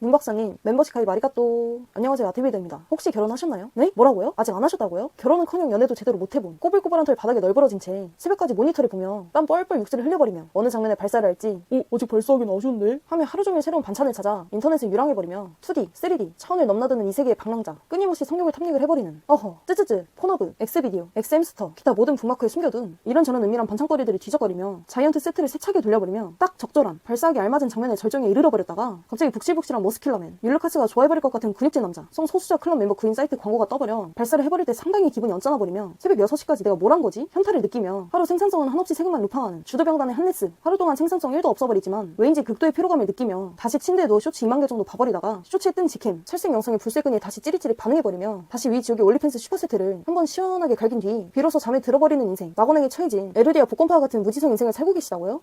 문 박사님, 멤버십 가입 아리가또. 안녕하세요, 아티빌드입니다. 혹시 결혼하셨나요? 네? 뭐라고요? 아직 안 하셨다고요? 결혼은커녕 연애도 제대로 못 해본 꼬불꼬불한 털 바닥에 널브러진 채 새벽까지 모니터를 보며 땀 뻘뻘 육수를 흘려버리며 어느 장면에 발사를 할지 아직 발사하긴 아쉬운데? 하며 하루 종일 새로운 반찬을 찾아 인터넷을 유랑해버리며 2D, 3D, 차원을 넘나드는 이 세계의 방랑자 끊임없이 성욕을 탐닉을 해버리는 쯔쯔쯔, 폰허브, 엑스비디오, 엑스햄스터, 기타 모든 북마크에 숨겨둔 이런저런 은밀한 반창거리들을 뒤적거리며 자이언트 세트를 세차게 돌려버리며 딱 적절한 발사하기 알맞은 장면의 절정에 이르러버렸다가 갑자기 북실북실한 머스킬러맨, 율루카스가 좋아해버릴 것 같은 근육질 남자, 성소수자 클럽 멤버 구인 사이트 광고가 떠버려 발사를 해버릴 때 상당히 기분이 언짢아버리며 새벽 6시까지 내가 뭘 한 거지? 현타를 느끼며 하루 생산성은 한없이 세금만 루팡하는 주도병단의 한레스, 하루 동안 생산성 1도 없어버리지만 왜인지 극도의 피로감을 느끼며 다시 침대에 누워 쇼츠 2만 개 정도 봐버리다가 쇼츠에 뜬 직캠, 찰색 영상에 불새끈이 다시 찌릿찌릿 반응해버리며 다시 위 지옥의 올리팬스 슈퍼세트를 한번 시원하게 갈긴 뒤 비로소 잠에 들어버리는 인생, 낙원행에 처해진 에르디아 복권파와 같은 무지성 인생을 살고 계시다고요?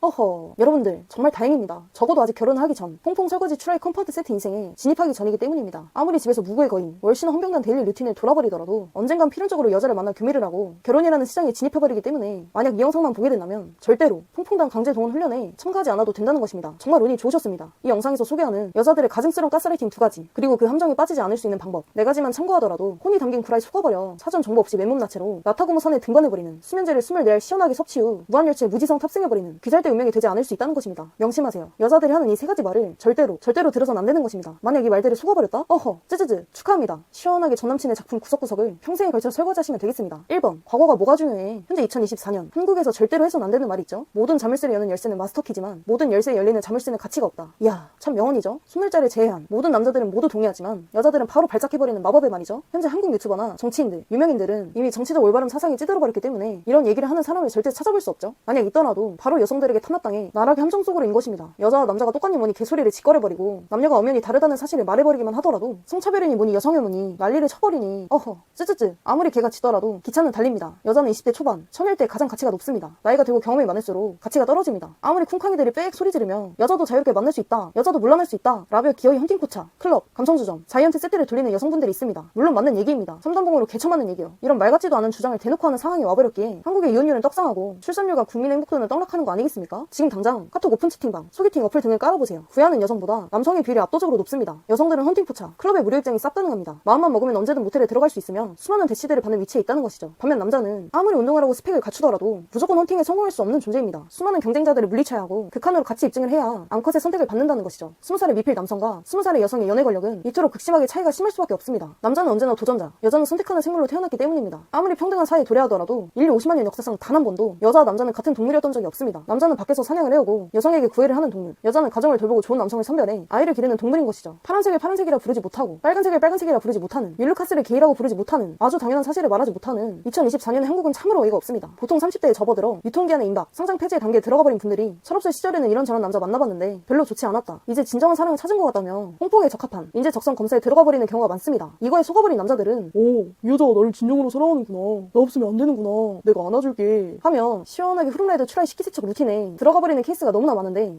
여러분들 정말 다행입니다. 적어도 아직 결혼을 하기 전 퐁퐁 설거지 추라이 컴포트 세트 인생에 진입하기 전이기 때문입니다. 아무리 집에서 무구의 거인, 월시나 헌병단 데일리 루틴을 돌아버리더라도 언젠간 필연적으로 여자를 만나 교미를 하고 결혼이라는 시장에 진입해버리기 때문에 만약 이 영상만 보게 된다면 절대로 퐁퐁단 강제 동원 훈련에 참가하지 않아도 된다는 것입니다. 정말 운이 좋으셨습니다. 이 영상에서 소개하는 여자들의 가증스러운 가스라이팅 2가지, 그리고 그 함정에 빠지지 않을 수 있는 방법 4가지만 참고하더라도 혼이 담긴 구라에 속아버려 사전 정보 없이 맨몸 나체로 나타구무선에 등반해버리는 수면제를 24알 시원하게 섭취 후 무한열차에 무지성 탑승해버리는 귀잘데 운명이 되지 않을 수 있다는 것입니다. 명심하세요. 여자들이 하는 이 3가지 말을 절대로 들어선 안 되는 것입니다. 만약 이 말들을 속아버렸다? 쯔쯔쯔 축하합니다. 시원하게 전남친의 작품 구석구석을 평생에 걸쳐 설거지하시면 되겠습니다. 1번, 과거가 뭐가 중요해? 현재 2024년 한국에서 절대로 해선 안 되는 말이 있죠. 모든 자물쇠를 여는 열쇠는 마스터키지만 모든 열쇠에 열리는 자물쇠는 가치가 없다. 이야, 참 명언이죠. 소멸자를 제외한 모든 남자들은 모두 동의하지만 여자들은 바로 발작해버리는 마법의 말이죠. 현재 한국 유튜버나 정치인들, 유명인들은 이미 정치적 올바름 사상이 찌들어버렸기 때문에 이런 얘기를 하는 사람을 절대 찾아볼 수 없죠. 만약 있더라도 바로 여성들에게 탄압당해 나락의 함정 속으로 인 것입니다. 여자와 남자가 똑같니 뭐니 개소리를 짓거려버리고 남녀가 엄연히 다르다는 사실을 말해버리기만 하더라도 성차별이니 뭐니 여성의 뭐니 난리를 쳐버리니 쯔쯔쯔 아무리 개가 짖더라도 기차는 달립니다. 여자는 20대 초반, 천일 때 가장 가치가 높습니다. 나이가 들고 경험이 많을수록 가치가 떨어집니다. 아무리 쿵쾅이들이 빽 소리 지르며 여자도 자유롭게 만날 수 있다, 여자도 물러날 수 있다 라벨 기어이 헌팅포차, 클럽, 감성주점, 자이언트 세트를 돌리는 여성분들이 있습니다. 물론 맞는 얘기입니다. 3단봉으로 개처맞는 얘기요. 이런 말 같지도 않은 주장을 대놓고 하는 상황이 와버렸기에 한국의 이혼율은 떡상하고 출산율과 국민 행복도는 떡락하는 거 아니겠습니까? 지금 당장 카톡 오픈 채팅방, 소개팅 어플 등을 깔아보세요. 구애하는 여성보다 남성의 비율이 압도적으로 높습니다. 여성들은 헌팅포차, 클럽의 무료 입장이 싹 가능합니다. 마음만 먹으면 언제든 모텔에 들어갈 수 있으며 수많은 대시들을 받는 위치에 있다는 것이죠. 반면 남자는 아무리 운동을 하고 스펙을 갖추더라도 무조건 헌팅에 성공할 수 없는 존재입니다. 수많은 경쟁자들을 물리쳐야 하고 극한으로 가치 입증을 해야 암컷의 선택을 받는다는 것이죠. 20살의 미필 남성과 20살의 여성의 연애 권력은 이토록 극심하게 차이가 심할 수밖에 없습니다. 남자는 언제나 도전자, 여자는 선택하는 생물로 태어났기 때문입니다. 아무리 평등한 사회에 도래하더라도 인류 50만 년 역사상 단 한 번도 여자와 남자는 같은 동물이었던 적이 없습니다. 남자는 밖에서 사냥을 해오고 여성에게 구애를 하는 동물, 여자는 가정을 돌보고 좋은 남성을 선별해 아이를 기르는 동물인 것이죠. 파란색을 파란색이라 부르지 못하고 빨간색을 빨간색이라 부르지 못하는, 율루카스를 게이라고 부르지 못하는, 아주 당연한 사실을 말하지 못하는 2024년의 한국은 참으로 어이가 없습니다. 보통 30대에 접어들어 유통기한의 임박, 상장 폐지의 단계에 들어가버린 분들이 철없을 시절에는 이런저런 남자 만나봤는데 별로 좋지 않았다, 이제 진정한 사랑을 찾은 것 같다며 홍콩에 적합한 인재적성 검사에 들어가버리는 경우가 많습니다. 이거에 속아버린 남자들은 이 여자가 나를 진정으로 사랑하는구나, 나 없으면 안 되는구나, 내가 안아줄게 하며 시원하게 후룸라이더 추라이 시키세척 루틴에 들어가버리는 케이스가 너무나 많은데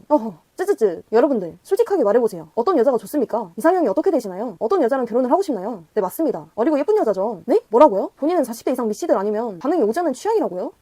쯔쯔쯔 여러분들 솔직하게 말해보세요. 어떤 여자가 좋습니까? 이상형이 어떻게 되시나요? 어떤 여자랑 결혼을 하고 싶나요? 네, 맞습니다. 어리고 예쁜 여자죠. 네? 뭐라고요? 본인은 40대 이상 미씨들 아니면 반응이 오지 않는 취향이라고요?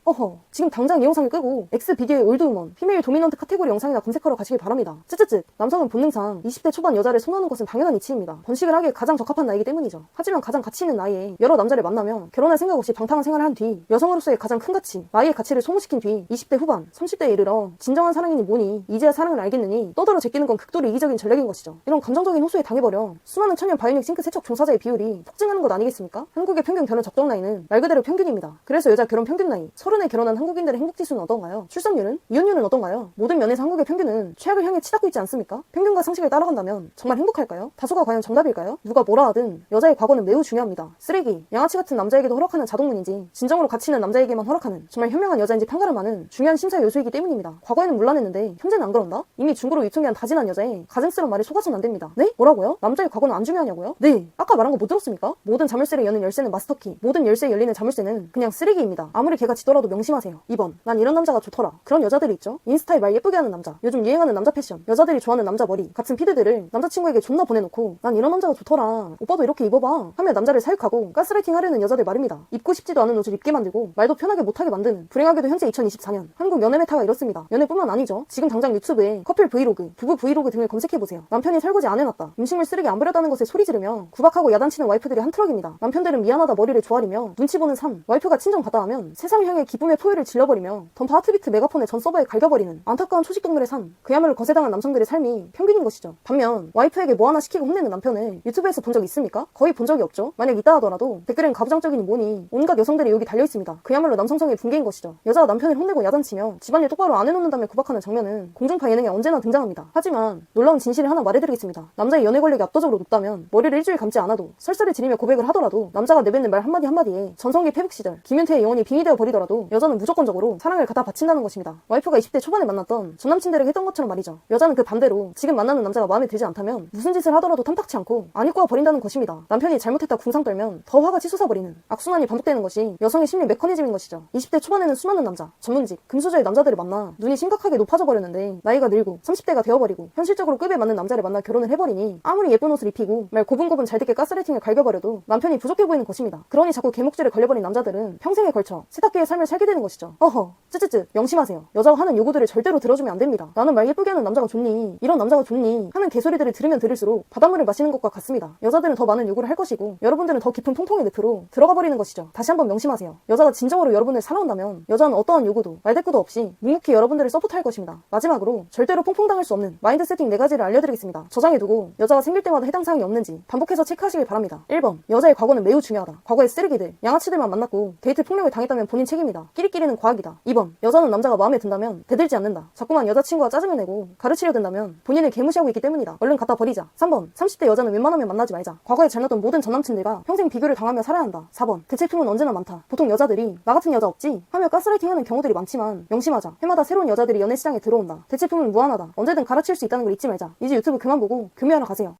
지금 당장 이 영상을 끄고 엑스비디오의 올드우먼, 피메일 도미넌트 카테고리 영상이나 검색하러 가시길 바랍니다. 쯔쯔쯔 남성은 본능상 20대 초반 여자를 선호하는 것은 당연한 이치입니다. 번식을 하기에 가장 적합한 나이기 때문이죠. 하지만 가장 가치 있는 나이에 여러 남자를 만나며 결혼할 생각 없이 방탕한 생활을 한 뒤 여성으로서의 가장 큰 가치, 나이의 가치를 소모시킨 뒤 20대 후반, 30대에 이르러 진정한 사랑이니 뭐니 이제야 사랑을 알겠느니 떠들어 제끼는 건 극도로 이기적인 전략인 것이죠. 이런 감정적인 호소에 당해버려 수많은 천년 바이오닉 싱크 세척 종사자의 비율이 폭증하는 것 아니겠습니까? 한국의 평균 결혼 적정 나이는 말 그대로 평균입니다. 그래서 여자 결혼 평균 나이 30에 결혼한 한국인들의 행복지수는 어떤가요? 출산율은? 이혼율은 어떤가요? 모든 면에서 한국의 평균은 최악을 향해 치닫고 있지 않습니까? 평균과 상식을 따라간다면 정말 행복할까요? 다소가 과연 정답일까요? 누가 뭐라 하든 여자의 과거는 매우 중요합니다. 쓰레기, 양아치 같은 남자에게도 허락하는 자동문인지 진정으로 가치 있는 남자에게만 허락하는 정말 현명한 여자인지 판가름하는 중요한 심사 요소이기 때문입니다. 과거에는 물러냈는데 현재는 안 그런다? 이미 중고로 유통기한 다 지난 여자의 가증스러운 말에 속아서는 안 됩니다. 네? 뭐라고요? 남자의 과거는 안 중요하냐고요? 네, 아까 말한 거 못 들었습니까? 모든 자물쇠를 여는 열쇠는 마스터키, 모든 열쇠에 열리는 자물쇠는 그냥 쓰레기입니다. 아무리 개가 짖더라도 명심하세요. 2번, 난 이런 남자가 좋더라. 그런 여자들이 있죠. 인스타에 말 예쁘게 하는 남자, 요즘 유행하는 남자 패션, 여자들이 좋아하는 남자 머리 같은 피드들을 남자친구에게 존나 보내놓고 난 이런 남자가 좋더라, 오빠도 이렇게 입어봐 하며 남자를 사육하고 가스라이팅 하려는 여자들 말입니다. 입고 싶지도 않은 옷을 입게 만들고 말도 편하게 못하게 만드는, 불행하게도 현재 2024년 한국 연애 메타가 이렇습니다. 연애뿐만 아니죠. 지금 당장 유튜브에 커플 트래블 브이로그, 부부 브이로그 등을 검색해보세요. 남편이 설거지 안 해놨다, 음식물 쓰레기 안 버렸다는 것에 소리 지르며 구박하고 야단치는 와이프들이 한 트럭입니다. 남편들은 미안하다 머리를 조아리며 눈치 보는 삶, 와이프가 친정 갔다 하면 세상을 향해 기쁨의 포효를 질러버리며 던파 하트비트 메가폰에 전 서버에 갈겨버리는 안타까운 초식동물의 삶, 그야말로 거세당한 남성들의 삶이 평균인 것이죠. 반면 와이프에게 뭐 하나 시키고 혼내는 남편을 유튜브에서 본 적 있습니까? 거의 본 적이 없죠. 만약 있다 하더라도 댓글엔 가부장적이니 뭐니 온갖 여성들의 욕이 달려있습니다. 그야말로 남성성의 붕괴인 것이죠. 여자가 남편을 혼내고 야단치며 집안일 똑바로 안 해놓는다며 구박하는 장면은 공중파 예능에 언제나 등장합니다. 하지만 놀라운 진실을 하나 말해드리겠습니다. 남자의 연애 권력이 압도적으로 높다면 머리를 일주일 감지 않아도 설사를 지르며 고백을 하더라도 남자가 내뱉는 말 한마디 한마디에 전성기 패북 시절 김윤태의 영혼이 빙의되어 버리더라도 여자는 무조건적으로 사랑을 갖다 바친다는 것입니다. 와이프가 20대 초반에 만났던 전남친들에게 했던 것처럼 말이죠. 여자는 그 반대로 지금 만나는 남자가 마음에 들지 않다면 무슨 짓을 하더라도 탐탁치 않고 안 입고 와 버린다는 것입니다. 남편이 잘못했다 궁상 떨면 더 화가 치솟아버리는 악순환이 반복되는 것이 여성의 심리 메커니즘인 것이죠. 20대 초반에는 수많은 남자, 전문직, 금수저의 남자들을 만나 눈이 심각하게 높아져 버렸는데 나이가 늘고 30대가 되어버리고 현실적으로 급에 맞는 남자를 만나 결혼을 해버리니 아무리 예쁜 옷을 입히고 말 고분고분 잘 듣게 가스라이팅을 갈겨버려도 남편이 부족해 보이는 것입니다. 그러니 자꾸 개목줄에 걸려버린 남자들은 평생에 걸쳐 세탁기의 삶을 살게 되는 것이죠. 어허, 쯔쯔쯔, 명심하세요. 여자가 하는 요구들을 절대로 들어주면 안 됩니다. 나는 말 예쁘게 하는 남자가 좋니, 이런 남자가 좋니 하는 개소리들을 들으면 들을수록 바닷물을 마시는 것과 같습니다. 여자들은 더 많은 요구를 할 것이고 여러분들은 더 깊은 통통의 늪으로 들어가 버리는 것이죠. 다시 한번 명심하세요. 여자가 진정으로 여러분을 사랑한다면 여자는 어떠한 요구도 말대꾸도 없이 묵묵히 여러분들을 서포트할 것입니다. 마지막으로 절대로 퐁퐁당할 수 없는 마인드 세팅 4가지를 알려드리겠습니다. 저장해두고 여자가 생길 때마다 해당 사항이 없는지 반복해서 체크하시길 바랍니다. 1번, 여자의 과거는 매우 중요하다. 과거의 쓰레기들, 양아치들만 만났고 데이트 폭력을 당했다면 본인 책임이다. 끼리끼리는 과학이다. 2번, 여자는 남자가 마음에 든다면 대들지 않는다. 자꾸만 여자친구가 짜증을 내고 가르치려 든다면 본인을 개무시하고 있기 때문이다. 얼른 갖다 버리자. 3번, 30대 여자는 웬만하면 만나지 말자. 과거에 잘났던 모든 전남친들과 평생 비교를 당하며 살아야 한다. 4번, 대체품은 언제나 많다. 보통 여자들이 나 같은 여자 없지? 하며 가스라이팅하는 경우들이 많지만 명심하자. 해마다 새로운 여자들이 연애 시장에 들어온다. 대체품은 무한하다. 언제든 갈아칠 수 있다는 걸 잊지 말자. 이제 유튜브 그만 보고 교미하러 가세요.